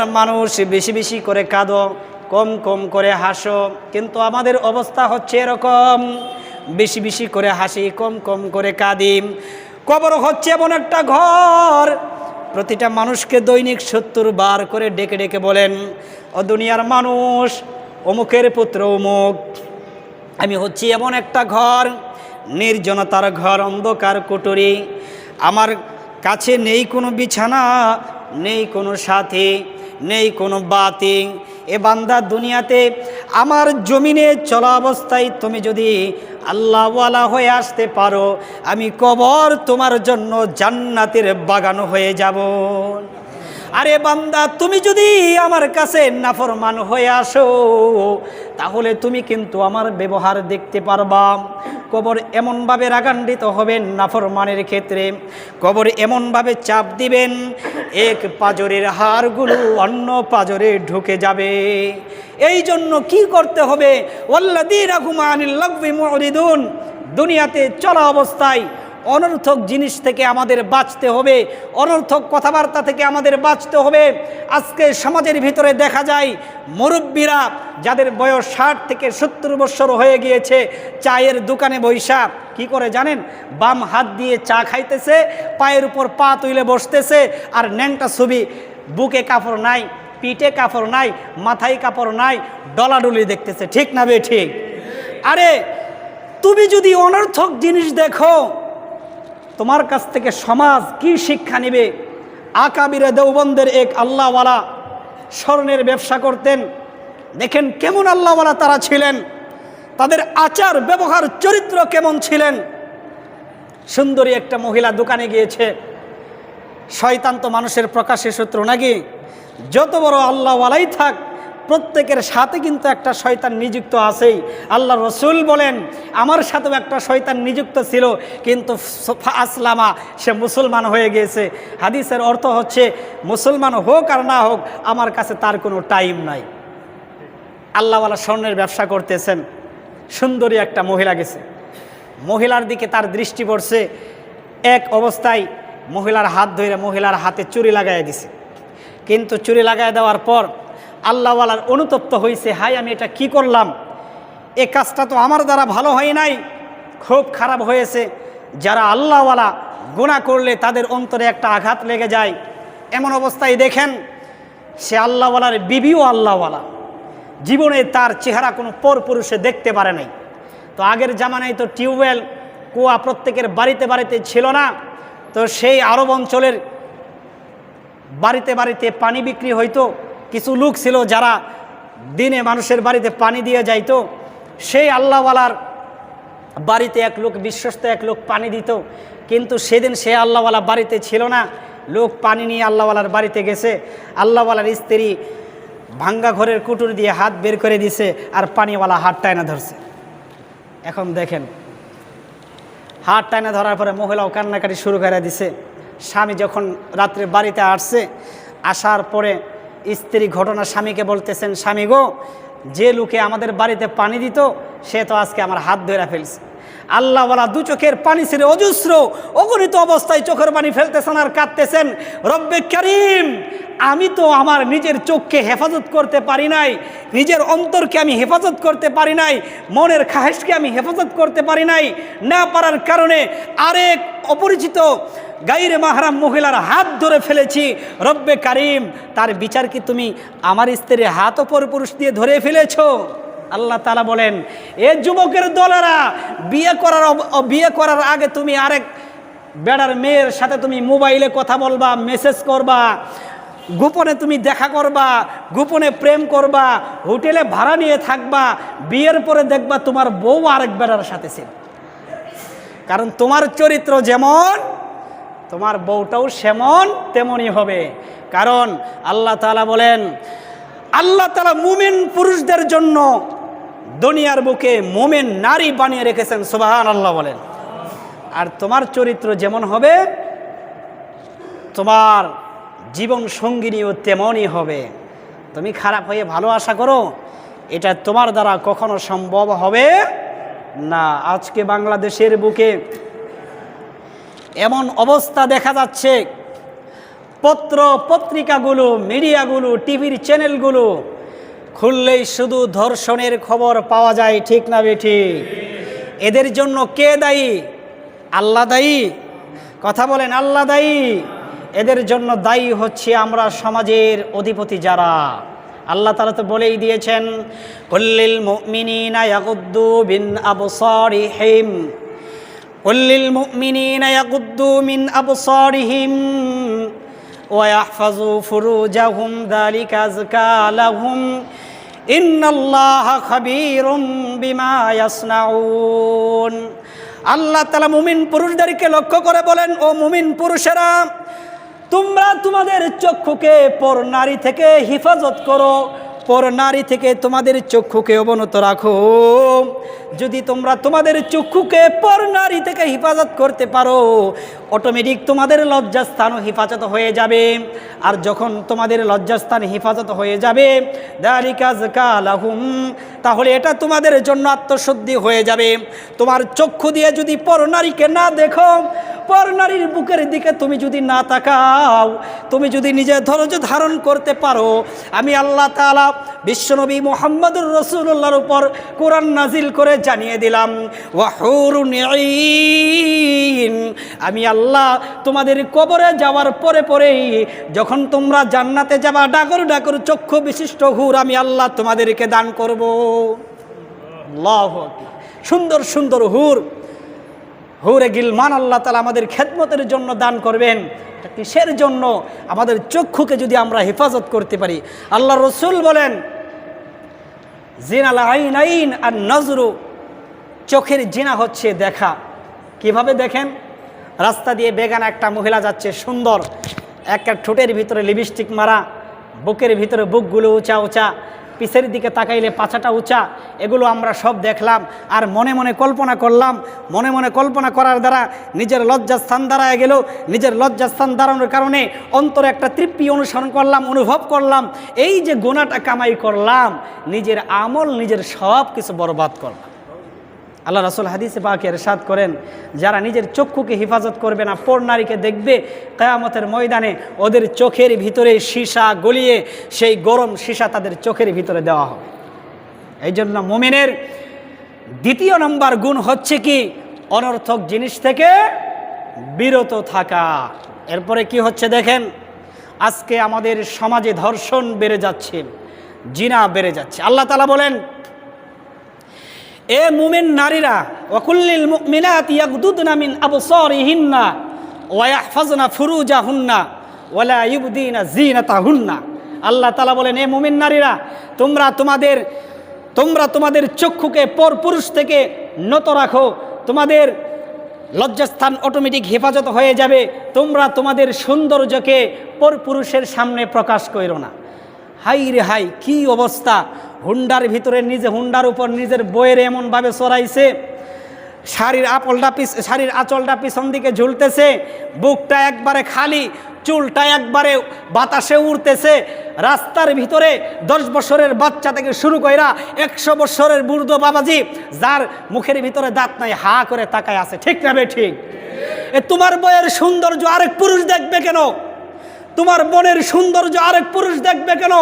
দুনিয়ার মানুষ বেশি বেশি করে কাঁদো, কম কম করে হাসো, কিন্তু আমাদের অবস্থা হচ্ছে এরকম, বেশি বেশি করে হাসি, কম কম করে কাঁদি। কবর হচ্ছে এমন একটা ঘর, প্রতিটা মানুষকে দৈনিক ৭০ বার করে ডেকে ডেকে বলেন, ও দুনিয়ার মানুষ, অমুকের পুত্র অমুক, আমি হচ্ছি এমন একটা ঘর, নির্জনতার ঘর, অন্ধকার কুটুরি, আমার কাছে নেই কোনো বিছানা, নেই কোনো সাথী, নেই কোনো বাতি। এ বান্দা, দুনিয়াতে আমার জমিনে চলা অবস্থায় তুমি যদি আল্লাহওয়ালা হয়ে আসতে পারো, আমি কবর তোমার জন্য জান্নাতের বাগান হয়ে যাব। আরে বান্দা, তুমি যদি আমার কাছে নাফরমান হয়ে আসো, তাহলে তুমি কিন্তু আমার ব্যবহার দেখতে পারবা। কবর এমনভাবে রাগান্বিত হবেন নাফরমানের ক্ষেত্রে, কবর এমনভাবে চাপ দিবেন, এক পাজরের হাড়গুলো অন্য পাজরে ঢুকে যাবে। এই জন্য কি করতে হবে? ওয়াল্লাযীনা হুম আনিল লাগবি মুরিদুন। দুনিয়াতে চলা অবস্থায় অনর্থক জিনিস থেকে আমাদের বাঁচতে হবে, অনর্থক কথাবার্তা থেকে আমাদের বাঁচতে হবে। আজকে সমাজের ভিতরে দেখা যায় মুরব্বীরা যাদের বয়স ৬০ থেকে ৭০ বছর হয়ে গিয়েছে, চায়ের দোকানে বৈশা কি করে জানেন? বাম হাত দিয়ে চা খাইতেছে, পায়ের উপর পা তুলে বসতেছে, আর ন্যাংটা ছবি, বুকে কাপড় নাই, পিঠে কাপড় নাই, মাথায় কাপড় নাই, ডলাডলি দেখতেছে। ঠিক না বে ঠিক? আরে তুমি যদি অনর্থক জিনিস দেখো, তোমার কাছ থেকে সমাজ কি শিক্ষা নেবে? আকাবিরে দেওবন্দের এক আল্লাহওয়ালা স্বর্ণের ব্যবসা করতেন। দেখেন কেমন আল্লাহওয়ালা তারা ছিলেন, তাদের আচার ব্যবহার চরিত্র কেমন ছিলেন। সুন্দরী একটা মহিলা দোকানে গিয়েছে। শয়তান তো মানুষের প্রকাশ্যে শত্রু নাকি? যত বড় আল্লাহওয়ালাই থাক, প্রত্যেকের সাথে কিন্তু একটা শয়তান নিযুক্ত আছেই। আল্লাহ রসুল বলেন, আমার সাথেও একটা শয়তান নিযুক্ত ছিল, কিন্তু আসলামা, সে মুসলমান হয়ে গিয়েছে। হাদিসের অর্থ হচ্ছে, মুসলমান হোক আর না হোক, আমার কাছে তার কোনো টাইম নাই। আল্লাহওয়ালা স্বর্ণের ব্যবসা করতেছেন, সুন্দরী একটা মহিলা গেছে, মহিলার দিকে তার দৃষ্টি পড়ছে। এক অবস্থায় মহিলার হাত ধরে মহিলার হাতে চুরি লাগাই দিছে, কিন্তু চুরি লাগাই দেওয়ার পর আল্লাহওয়ালার অনুতপ্ত হয়েছে, হাই আমি এটা কি করলাম, এ কাজটা তো আমার দ্বারা ভালো হয় নাই, খুব খারাপ হয়েছে। যারা আল্লাহওয়ালা গুনাহ করলে তাদের অন্তরে একটা আঘাত লেগে যায়। এমন অবস্থায় দেখেন সে আল্লাহওয়ালার বিবিও আল্লাহওয়ালা, জীবনে তার চেহারা কোনো পরপুরুষে দেখতে পারে নাই। তো আগের জামানায় তো টিউবওয়েল, কুয়া প্রত্যেকের বাড়িতে বাড়িতে ছিল না। তো সেই আরব অঞ্চলের বাড়িতে বাড়িতে পানি বিক্রি হইতো। কিছু লোক ছিল যারা দিনে মানুষের বাড়িতে পানি দিয়ে যাইতো। সেই আল্লাহওয়ালার বাড়িতে এক লোক, বিশ্বস্ত এক লোক পানি দিত, কিন্তু সেদিন সে আল্লাহওয়ালা বাড়িতে ছিল না। লোক পানি নিয়ে আল্লাহওয়ালার বাড়িতে গেছে, আল্লাহওয়ালার স্ত্রী ভাঙ্গা ঘরের কুটুর দিয়ে হাত বের করে দিছে, আর পানিওয়ালা হাত টাইনা ধরছে। এখন দেখেন, হাত টাইনা ধরার পরে মহিলাও কান্নাকাটি শুরু করে দিছে। স্বামী যখন রাত্রে বাড়িতে আসছে, আসার পরে স্ত্রী ঘটনা স্বামীকে বলতেছেন, স্বামী গো, যে লোকে আমাদের বাড়িতে পানি দিত সে তো আজকে আমার হাত ধরে ফেলছে। আল্লাহওয়ালা দু চোখের পানি ছেড়ে অজস্র অগণিত অবস্থায় চোখের পানি ফেলতেছেন আর কাঁদতেছেন, রব্বে কারীম, আমি তো আমার নিজের চোখকে হেফাজত করতে পারি নাই, নিজের অন্তরকে আমি হেফাজত করতে পারি নাই, মনের খাহেশকে আমি হেফাজত করতে পারি নাই, না পারার কারণে আরেক অপরিচিত গাইরে মাহরাম মহিলার হাত ধরে ফেলেছি। রব্বে কারীম, তার বিচার কি তুমি আমার স্ত্রীর হাত অপর পুরুষ দিয়ে ধরে ফেলেছো? আল্লাহ তাআলা বলেন, এ যুবকের দলেরা, বিয়ে করার আগে তুমি আরেক বেড়ার মেয়ের সাথে তুমি মোবাইলে কথা বলবা, মেসেজ করবা, গোপনে তুমি দেখা করবা, গোপনে প্রেম করবা, হোটেলে ভাড়া নিয়ে থাকবা, বিয়ের পরে দেখবা তোমার বউ আরেক বেড়ার সাথে ছিল। কারণ তোমার চরিত্র যেমন, তোমার বউটাও সেমন তেমনই হবে। কারণ আল্লাহ তাআলা বলেন, আল্লাহ তাআলা মুমিন পুরুষদের জন্য দুনিয়ার বুকে মুমিন নারী বানিয়ে রেখেছেন, সুবহানাল্লাহ বলেন। আর তোমার চরিত্র যেমন হবে, তোমার জীবন সঙ্গিনীও তেমনই হবে। তুমি খারাপ হয়ে ভালো আশা করো, এটা তোমার দ্বারা কখনো সম্ভব হবে না। আজকে বাংলাদেশের বুকে এমন অবস্থা দেখা যাচ্ছে, পত্র পত্রিকাগুলো, মিডিয়াগুলো, টিভির চ্যানেলগুলো খুললেই শুধু ধর্ষণের খবর পাওয়া যায়, ঠিক না বেঠিক? এদের জন্য কে দায়ী? আল্লাহ দায়ী? কথা বলেন, আল্লাহ দায়ী? এদের জন্য দায়ী হচ্ছে আমরা সমাজের অধিপতি যারা। আল্লাহ তাআলা তো বলেই দিয়েছেন, কুল্লিল মুমিনিনা ইয়াগুদ্দু মিন আবসারিহিম, কুল্লিল মুমিনিনা ইয়াগুদ্দু মিন আবসারিহিম ওয়া ইয়াহফাযু ফুরুজাহুম যালিকা আযকা লাহুম ইন্নাল্লাহা খাবীরুম বিমা ইয়াসনাউন। আল্লাহ তাআলা মুমিন পুরুষদেরকে লক্ষ্য করে বলেন, ও মুমিন পুরুষেরা, তোমরা তোমাদের চক্ষুকে পর নারী থেকে হেফাজত করো, পর নারী থেকে তোমাদের চক্ষুকে অবনত রাখো। যদি তোমরা তোমাদের চক্ষুকে পর নারী থেকে হেফাজত করতে পারো, অটোমেটিক তোমাদের লজ্জাস্থানও হেফাজত হয়ে যাবে। আর যখন তোমাদের লজ্জাস্থান হেফাজত হয়ে যাবে, যালিকা আযকা লাহুম, তাহলে এটা তোমাদের জন্য আত্মশুদ্ধি হয়ে যাবে। তোমার চক্ষু দিয়ে যদি পর নারীকে না দেখো, পর নারীর বুকের দিকে তুমি যদি না তাকাও, তুমি যদি নিজের ধৈর্য ধারণ করতে পারো, আমি আল্লাহ তাআলা বিশ্বনবী মুহাম্মদুর রাসূলুল্লাহর উপর কোরআন নাজিল করে জানিয়ে দিলাম, ওয়া হুরুন ঈন, আমি আল্লাহ তোমাদের কবরে যাওয়ার পরে পরেই যখন তোমরা জান্নাতে যাবা, ডাগর ডাগর চক্ষু বিশিষ্ট হুর আমি আল্লাহ তোমাদেরকে দান করব। আল্লাহু আকবার। সুন্দর সুন্দর হুর, হুরে গিলমান আল্লাহ তাআলা আমাদের খেদমতের জন্য দান করবেন। কিসের জন্য? আমাদের চক্ষুকে যদি আমরা হেফাজত করতে পারি। আল্লাহ রসুল বলেন, জিনাল আইনাইন আর নজরু, চোখের জিনা হচ্ছে দেখা। কিভাবে দেখেন? রাস্তা দিয়ে বেগানা একটা মহিলা যাচ্ছে, সুন্দর, একটা ঠোঁটের ভিতরে লিপস্টিক মারা, বুকের ভিতরে বুকগুলো উঁচা উঁচা, পিছের দিকে তাকাইলে পাছাটা উঁচা, এগুলো আমরা সব দেখলাম আর মনে মনে কল্পনা করলাম। মনে মনে কল্পনা করার দ্বারা নিজের লজ্জাস্থান দাঁড়ায় গেল। নিজের লজ্জাস্থান দাঁড়ানোর কারণে অন্তরে একটা তৃপ্তি অনুসরণ করলাম, অনুভব করলাম, এই যে গুনাহটা কামাই করলাম, নিজের আমল, নিজের সব কিছু বরবাদ করলাম। আল্লাহ রাসূল হাদিসে পাকে ইরশাদ করেন, যারা নিজের চক্ষুকে হেফাজত করবে না, পর নারীকে দেখবে, কিয়ামতের ময়দানে ওদের চোখের ভিতরে সীসা গলিয়ে সেই গরম সীসা তাদের চোখের ভিতরে দেওয়া হবে। এই জন্য মুমিনের দ্বিতীয় নম্বর গুণ হচ্ছে কি? অনর্থক জিনিস থেকে বিরত থাকা। এরপরে কি হচ্ছে দেখেন, আজকে আমাদের সমাজে ধর্ষণ বেড়ে যাচ্ছে, জিনা বেড়ে যাচ্ছে। আল্লাহ তাআলা বলেন, এ মুমিন নারীরা, ওয়াকুল্লিল মুমিনাতি ইয়াগদুদনা মিন আবসারিহিন্না ওয়া ইয়াহফাজনা ফুরুজাহুন্না ওয়া লা ইবদিনা যিনাতাহুন্না। আল্লাহ তাআলা বলেন, এ মুমিন নারীরা, তোমরা তোমাদের চক্ষুকে পর পুরুষ থেকে নত রাখো, তোমাদের লজ্জাস্থান অটোমেটিক হেফাজত হয়ে যাবে। তোমরা তোমাদের সৌন্দর্যকে পর পুরুষের সামনে প্রকাশ করো না। হাই রে হাই, কি অবস্থা! হুন্ডার ভিতরে হুন্ডার উপর নিজের বইয়ের এমনভাবে চড়াইছে, শাড়ির আঁচলটা পিছন দিকে ঝুলতেছে, বুকটা একবারে খালি, চুলটা একবারে বাতাসে উড়তেছে। রাস্তার ভিতরে 10 বছরের বাচ্চা থেকে শুরু কইরা 100 বছরের বুড়ো বাবাজি, যার মুখের ভিতরে দাঁত নাই, হা করে তাকায় আছে। ঠিক না ঠিক? তোমার বইয়ের সৌন্দর্য আরেক পুরুষ দেখবে কেন? তোমার বোনের সৌন্দর্য আরেক পুরুষ দেখবে কেন?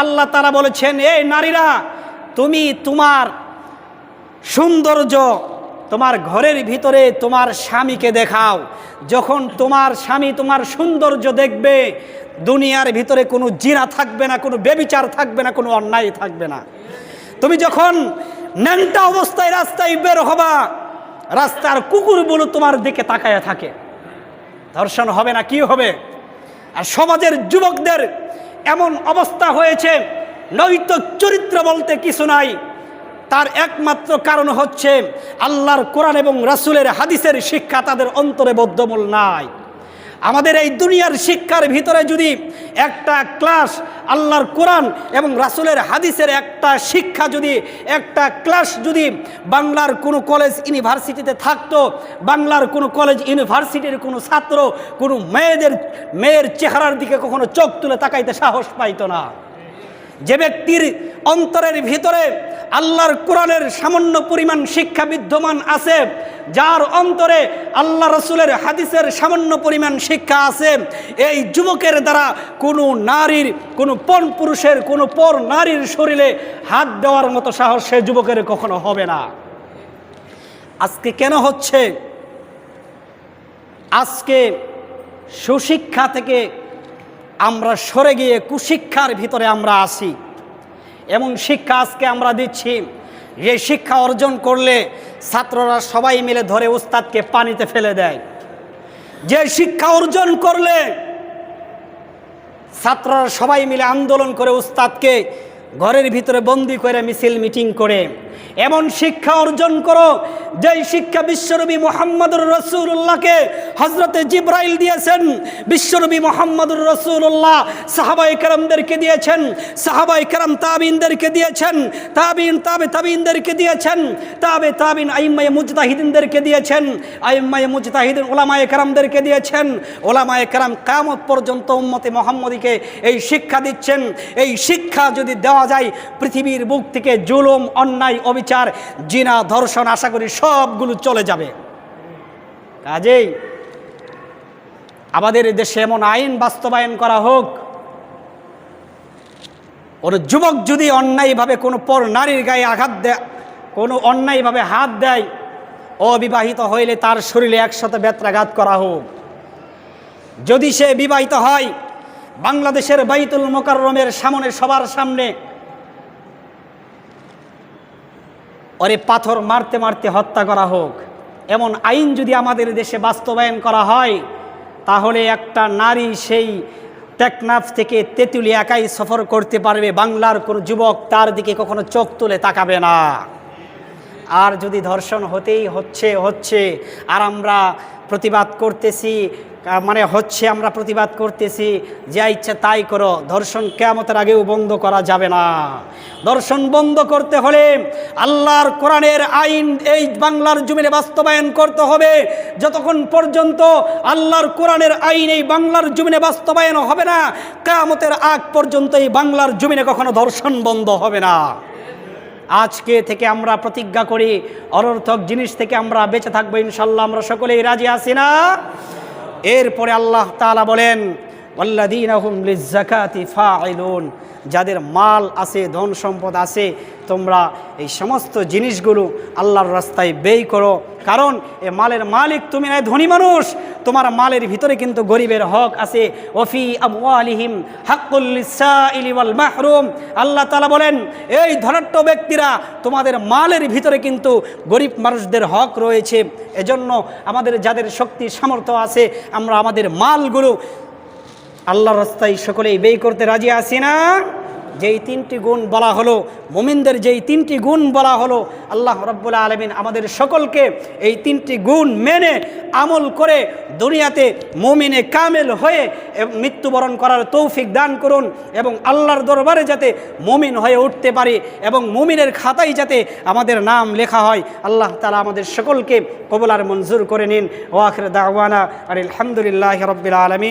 আল্লাহ তাআলা বলেছেন, এই নারীরা, তুমি তোমার সৌন্দর্য তোমার ঘরের ভিতরে তোমার স্বামীকে দেখাও। যখন তোমার স্বামী তোমার সৌন্দর্য দেখবে, দুনিয়ার ভিতরে কোনো জিনা থাকবে না, কোনো ব্যভিচার থাকবে না, কোনো অন্যায় থাকবে না। তুমি যখন ন্যাংটা অবস্থায় রাস্তায় বের হবা, রাস্তার কুকুরগুলো তোমার দিকে তাকায়া থাকে, ধর্ষণ হবে না? কি হবে? আর সমাজের যুবকদের এমন অবস্থা হয়েছে, নৈতিক চরিত্র বলতে কিছু নাই। তার একমাত্র কারণ হচ্ছে আল্লাহর কোরআন এবং রাসূলের হাদিসের শিক্ষা তাদের অন্তরে বদ্ধমূল নাই। আমাদের এই দুনিয়ার শিক্ষার ভিতরে যদি একটা ক্লাস আল্লাহর কোরআন এবং রাসূলের হাদিসের একটা শিক্ষা যদি, একটা ক্লাস যদি বাংলার কোনো কলেজ ইউনিভার্সিটিতে থাকতো, বাংলার কোনো কলেজ ইউনিভার্সিটির কোনো ছাত্র কোনো মেয়ের চেহারার দিকে কখনো চোখ তুলে তাকাইতে সাহস পাইতো না। যে ব্যক্তির অন্তরের ভিতরে আল্লাহর কোরআনের সামান্য পরিমাণ শিক্ষা বিদ্যমান আছে, যার অন্তরে আল্লাহ রসুলের হাদিসের সামান্য পরিমাণ শিক্ষা আছে, এই যুবকের দ্বারা কোনো নারীর, কোনো পর পুরুষের, কোনো পর নারীর শরীরে হাত দেওয়ার মতো সাহস সে যুবকের কখনো হবে না। আজকে কেন হচ্ছে? আজকে সুশিক্ষা থেকে আমরা সরে গিয়ে কুশিক্ষার ভিতরে আমরা আসি। এমন শিক্ষা আজকে আমরা দিচ্ছি যে শিক্ষা অর্জন করলে ছাত্ররা সবাই মিলে ধরে উস্তাদকে পানিতে ফেলে দেয়। যে শিক্ষা অর্জন করলে ছাত্ররা সবাই মিলে আন্দোলন করে উস্তাদকে ঘরের ভিতরে বন্দি করে মিছিল মিটিং করে। এমন শিক্ষা অর্জন করো যেই শিক্ষা বিশ্বনবী মুহাম্মদুর রাসূলুল্লাহকে হযরতে জিবরাইল দিয়েছেন। বিশ্বনবী মুহাম্মদুর রাসূলুল্লাহ সাহাবায়ে কেরামদেরকে দিয়েছেন, সাহাবায়ে কেরাম তাবিঈনদেরকে দিয়েছেন, তাবিঈন তাবিঈনদেরকে দিয়েছেন, তাবিঈন আইম্মায়ে মুজতাহিদিনদেরকে দিয়েছেন, আইম্মায়ে মুজতাহিদিন উলামায়ে কেরামদেরকে দিয়েছেন। উলামায়ে কেরাম কিয়ামত পর্যন্ত উম্মতে মুহাম্মদীকে এই শিক্ষা দিচ্ছেন। এই শিক্ষা যদি দেওয়া যায়, পৃথিবীর বুক থেকে জুলুম, অন্যায়, অবিচার, জিনা, ধর্ষণ আশা করি সবগুলো চলে যাবে। কাজেই আমাদের দেশে এমন আইন বাস্তবায়ন করা হোক, ওর যুবক যদি অন্যায়ভাবে কোনো পর নারীর গায়ে আঘাত দেয়, কোনো অন্যায়ভাবে হাত দেয়, অবিবাহিত হইলে তার শরীরে 100 বেত্রাঘাত করা হোক। যদি সে বিবাহিত হয়, বাংলাদেশের বাইতুল মোকাররমের সামনে, সবার সামনে ওরে পাথর মারতে মারতে হত্যা করা হোক। এমন আইন যদি আমাদের দেশে বাস্তবায়ন করা হয়, তাহলে একটা নারী সেই টেকনাফ থেকে তেঁতুলিয়া একাই সফর করতে পারবে। বাংলার কোনো যুবক তার দিকে কখনো চোখ তুলে তাকাবে না। আর যদি ধর্ষণ হতেই হচ্ছে আর আমরা প্রতিবাদ করতেছি, আমরা প্রতিবাদ করতেছি, যা ইচ্ছে তাই করো, ধর্ষণ কিয়ামতের আগেও বন্ধ করা যাবে না। ধর্ষণ বন্ধ করতে হলে আল্লাহর কোরআনের আইন এই বাংলার জমিনে বাস্তবায়ন করতে হবে। যতক্ষণ পর্যন্ত আল্লাহর কোরআনের আইন এই বাংলার জমিনে বাস্তবায়ন হবে না, কিয়ামতের আগ পর্যন্ত এই বাংলার জমিনে কখনো ধর্ষণ বন্ধ হবে না। আজকে থেকে আমরা প্রতিজ্ঞা করি, অনর্থক জিনিস থেকে আমরা বেঁচে থাকবো ইনশাল্লাহ। আমরা সকলেই রাজি আছি না? এরপরে আল্লাহ তাআলা বলেন, ওয়াল্লাযীনা হুম লিয-যাকাতি ফাঈলুন, যাদের মাল আছে, ধন সম্পদ আছে, তোমরা এই সমস্ত জিনিসগুলো আল্লাহর রাস্তায় ব্যয় করো। কারণ এ মালের মালিক তুমি নয়, ধনী মানুষ। তোমার মালের ভিতরে কিন্তু গরিবের হক আছে। ওফি আমওয়ালিহিম হাক্কুল লিস-সাইলি ওয়াল মাহরুম। আল্লাহ তাআলা বলেন, এই ধনাঢ্য ব্যক্তিরা, তোমাদের মালের ভিতরে কিন্তু গরিব মানুষদের হক রয়েছে। এজন্য আমাদের যাদের শক্তি সামর্থ্য আছে, আমরা আমাদের মালগুলো আল্লাহর রাস্তায় সকলেই ব্যয় করতে রাজি আছি না? যেই 3টি গুণ বলা হলো, মুমিনদের যেই 3টি গুণ বলা হলো, আল্লাহ রাব্বুল আলামিন আমাদের সকলকে এই 3টি গুণ মেনে আমল করে দুনিয়াতে মুমিনে কামেল হয়ে মৃত্যুবরণ করার তৌফিক দান করুন, এবং আল্লাহর দরবারে যাতে মুমিন হয়ে উঠতে পারি এবং মুমিনের খাতায় যাতে আমাদের নাম লেখা হয়। আল্লাহ তাআলা আমাদের সকলকে কবুল আর মঞ্জুর করে নিন। ওয়া আখির দাওয়ানা আলহামদুলিল্লাহি রাব্বিল আলামিন।